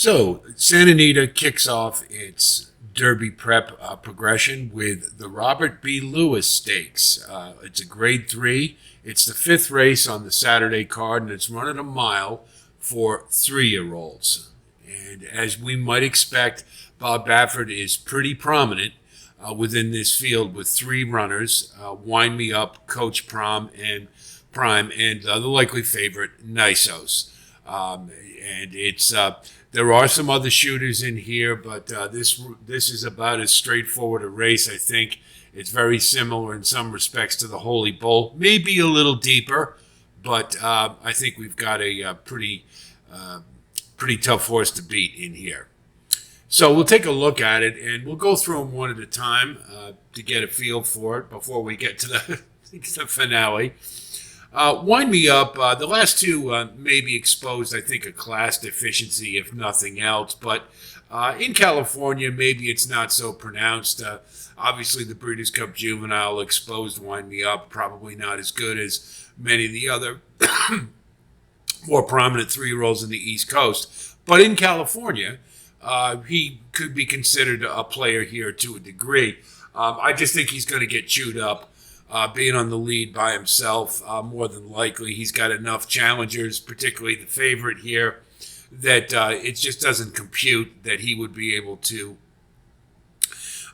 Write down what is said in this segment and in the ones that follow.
So, Santa Anita kicks off its Derby prep progression with the Robert B. Lewis Stakes. It's a grade 3. It's the 5th race on the Saturday card, and it's running a mile for 3-year-olds. And as we might expect, Bob Baffert is pretty prominent within this field with 3 runners, Wind Me Up, Coach Prime, and the likely favorite, Nysos. And it's there are some other shooters in here, but this is about as straightforward a race. I think it's very similar in some respects to the Holy Bull, maybe a little deeper, but I think we've got a pretty tough horse to beat in here. So we'll take a look at it, and we'll go through them one at a time to get a feel for it before we get to the finale. Wind Me Up, the last 2 may be exposed, I think, a class deficiency, if nothing else. But in California, maybe it's not so pronounced. Obviously, the Breeders' Cup Juvenile exposed Wind Me Up, probably not as good as many of the other more prominent 3-year-olds in the East Coast. But in California, he could be considered a player here to a degree. I just think he's going to get chewed up. Being on the lead by himself, more than likely. He's got enough challengers, particularly the favorite here, that it just doesn't compute that he would be able to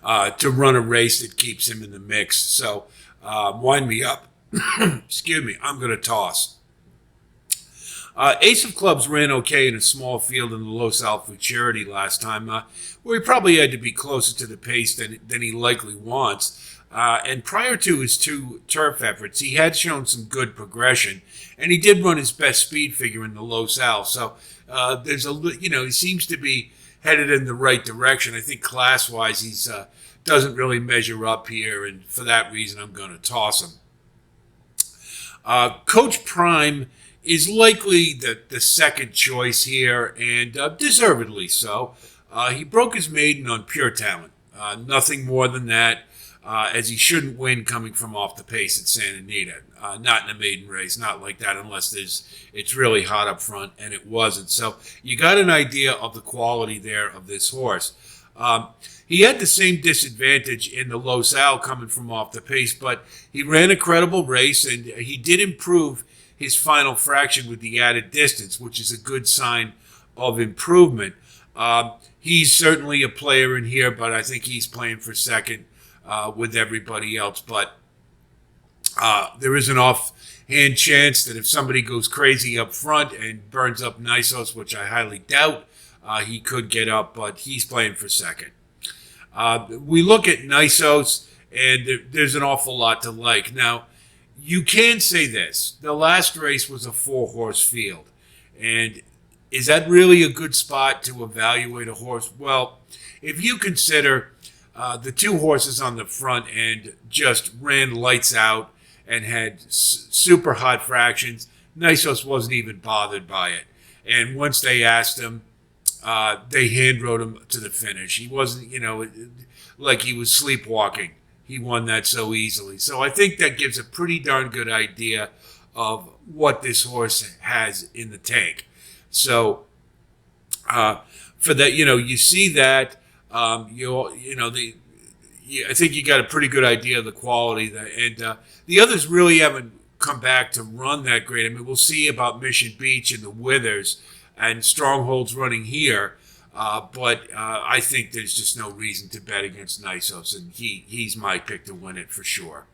run a race that keeps him in the mix. So, Wind Me Up. Excuse me, I'm going to toss. Ace of Clubs ran okay in a small field in the Los Alpha Charity last time, where he probably had to be closer to the pace than he likely wants. And prior to his 2 turf efforts, he had shown some good progression, and he did run his best speed figure in the Los Al. So he seems to be headed in the right direction. I think class-wise, he's doesn't really measure up here, and for that reason, I'm going to toss him. Coach Prime is likely the second choice here, and deservedly so. He broke his maiden on pure talent. Nothing more than that. As he shouldn't win coming from off the pace at Santa Anita. Not in a maiden race, not like that, unless it's really hot up front, and it wasn't. So you got an idea of the quality there of this horse. He had the same disadvantage in the Los Al coming from off the pace, but he ran a credible race, and he did improve his final fraction with the added distance, which is a good sign of improvement. He's certainly a player in here, but I think he's playing for second. With everybody else, but there is an offhand chance that if somebody goes crazy up front and burns up Nysos, which I highly doubt, he could get up, but he's playing for second. We look at Nysos, and there's an awful lot to like. Now, you can say this. The last race was a 4-horse field, and is that really a good spot to evaluate a horse? Well, if you consider the 2 horses on the front end just ran lights out and had super hot fractions. Nysos wasn't even bothered by it. And once they asked him, they hand wrote him to the finish. He wasn't, like he was sleepwalking. He won that so easily. So I think that gives a pretty darn good idea of what this horse has in the tank. So for that, you see that. I think you got a pretty good idea of the quality there. And the others really haven't come back to run that great. I mean, we'll see about Mission Beach and the Withers and Stronghold's running here. But I think there's just no reason to bet against Nysos, and he's my pick to win it for sure.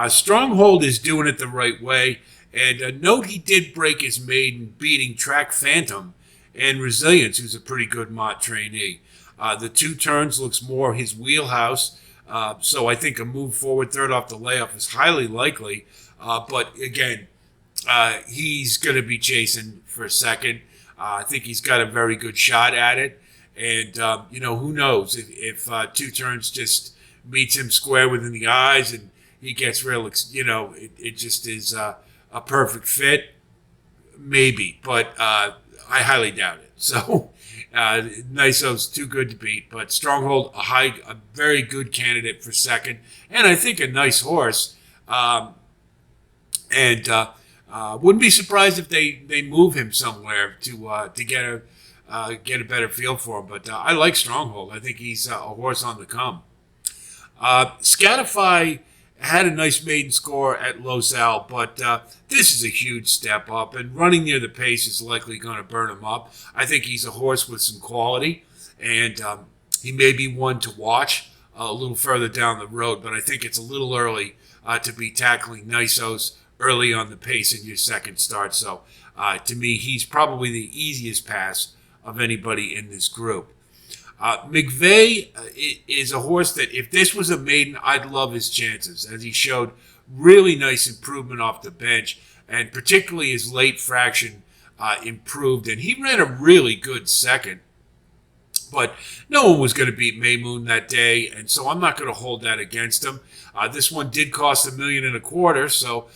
Stronghold is doing it the right way. And note he did break his maiden beating Track Phantom and Resilience, who's a pretty good Mott trainee. The 2 turns looks more his wheelhouse, so I think a move forward third off the layoff is highly likely. But again, he's going to be chasing for second. I think he's got a very good shot at it. And, who knows if 2 turns just meets him square within the eyes and he gets real, it just is a perfect fit. Maybe, but I highly doubt it. So Nysos too good to beat, but Stronghold a very good candidate for second, and I think a nice horse. And wouldn't be surprised if they move him somewhere to get get a better feel for him. But I like Stronghold. I think he's a horse on the come. Scatify had a nice maiden score at Los Al, but this is a huge step up, and running near the pace is likely going to burn him up. I think he's a horse with some quality, and he may be one to watch a little further down the road, but I think it's a little early to be tackling Nysos early on the pace in your second start. So to me, he's probably the easiest pass of anybody in this group. McVeigh is a horse that if this was a maiden, I'd love his chances, as he showed really nice improvement off the bench, and particularly his late fraction improved, and he ran a really good second. But no one was going to beat Maymoon that day, and so I'm not going to hold that against him. This one did cost $1.25 million, so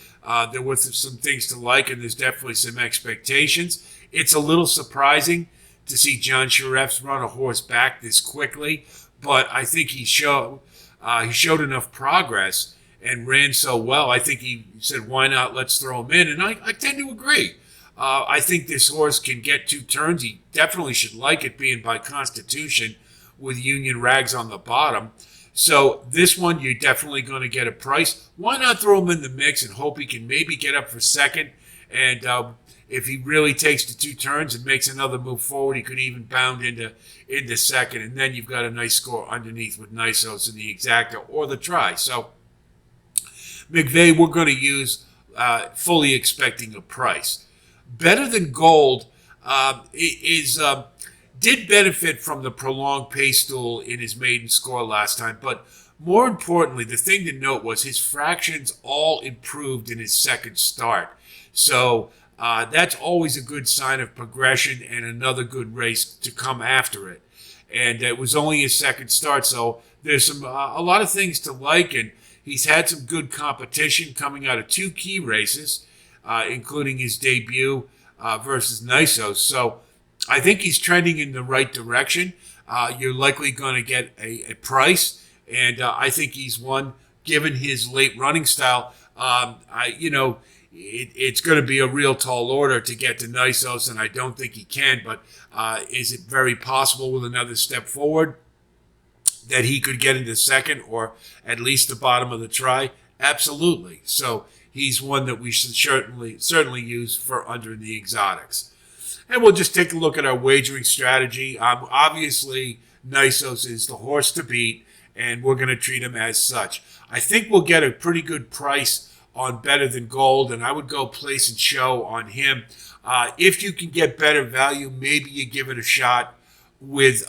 there were some things to like, and there's definitely some expectations. It's a little surprising to see John Sharefs run a horse back this quickly, but I think he showed enough progress and ran so well. I think he said, why not, let's throw him in, and I tend to agree. I think this horse can get 2 turns. He definitely should like it being by constitution with Union Rags on the bottom. So this one, you're definitely going to get a price. Why not throw him in the mix and hope he can maybe get up for second? And if he really takes the 2 turns and makes another move forward, he could even bound into second. And then you've got a nice score underneath with Nysos in the exacta or the try. So McVeigh, we're going to use fully expecting a price. Better Than Gold did benefit from the prolonged pace stool in his maiden score last time, but more importantly, the thing to note was his fractions all improved in his second start. So that's always a good sign of progression and another good race to come after it. And it was only his second start, so there's a lot of things to like, and he's had some good competition coming out of 2 key races, including his debut versus Nysos. So I think he's trending in the right direction. You're likely going to get a price, and I think he's one, given his late running style. It's going to be a real tall order to get to Nysos, and I don't think he can, but is it very possible with another step forward that he could get into second or at least the bottom of the try? Absolutely. So he's one that we should certainly use for under the exotics. And we'll just take a look at our wagering strategy. Obviously, Nysos is the horse to beat, and we're going to treat him as such. I think we'll get a pretty good price on Better Than Gold, and I would go place and show on him. If you can get better value, maybe you give it a shot with...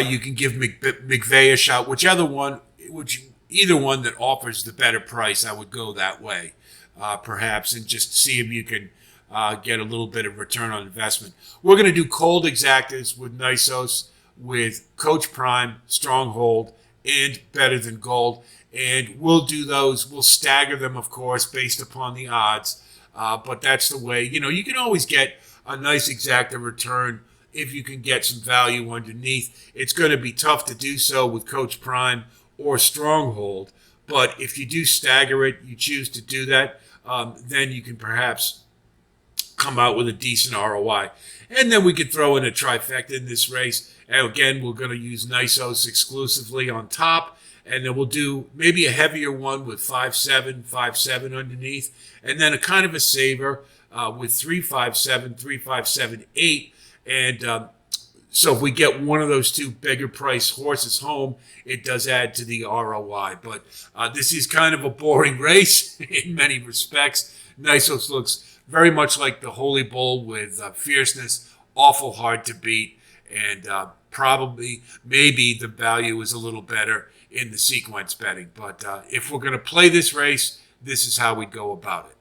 you can give McVeigh a shot, either one that offers the better price. I would go that way, perhaps, and just see if you can get a little bit of return on investment. We're going to do cold exactas with Nysos, with Coach Prime, Stronghold, and Better Than Gold. And we'll do those. We'll stagger them, of course, based upon the odds. But that's the way. You can always get a nice exacta return if you can get some value underneath. It's going to be tough to do so with Coach Prime or Stronghold. But if you do stagger it, you choose to do that, then you can perhaps come out with a decent ROI. And then we could throw in a trifecta in this race. And again, we're going to use Nysos exclusively on top. And then we'll do maybe a heavier one with 5-7, 5-7 underneath. And then a kind of a saver with 3-5-7, 3-5-7, 8. And so if we get one of those 2 bigger price horses home, it does add to the ROI. But this is kind of a boring race in many respects. Nysos looks very much like the Holy Bull with fierceness, awful hard to beat, and maybe the value is a little better in the sequence betting. But if we're going to play this race, this is how we go about it.